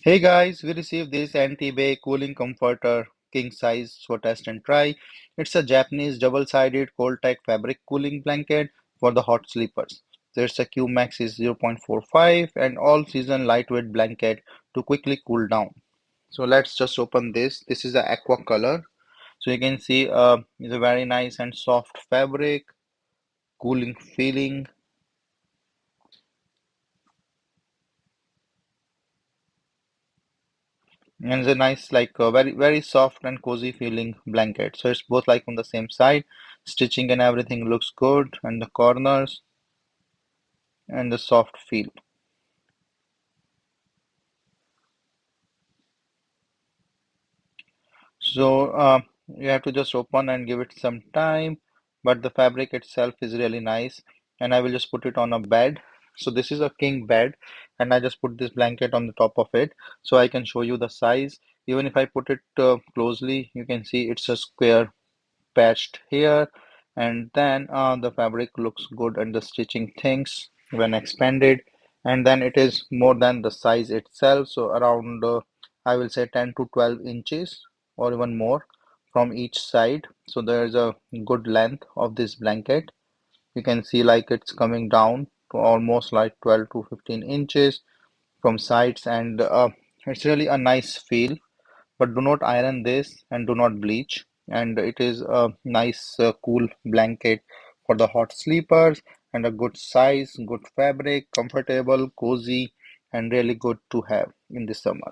Hey guys, we received this Ntbay cooling comforter king size so test and try. It's a Japanese double-sided cold type fabric cooling blanket for the hot sleepers. There's a Q max is 0.45 and all season lightweight blanket to quickly cool down. So let's just open this. This is the aqua color. So you can see it's a very nice and soft fabric, cooling feeling. And it's a nice, like very soft and cozy feeling blanket. So it's both like on the same side. Stitching and everything looks good, and the corners and the soft feel. So you have to just open and give it some time. But the fabric itself is really nice, and I will just put it on a bed. So this is a king bed, and I just put this blanket on the top of it, so I can show you the size. Even if I put it closely, you can see it's a square patched here, and then the fabric looks good and the stitching things when expanded, and then it is more than the size itself, so around I will say 10 to 12 inches or even more from each side. So there is a good length of this blanket. You can see like it's coming down to almost like 12 to 15 inches from sides, and it's really a nice feel. But do not iron this and do not bleach. And it is a nice, cool blanket for the hot sleepers, and a good size, good fabric, comfortable, cozy, and really good to have in the summer.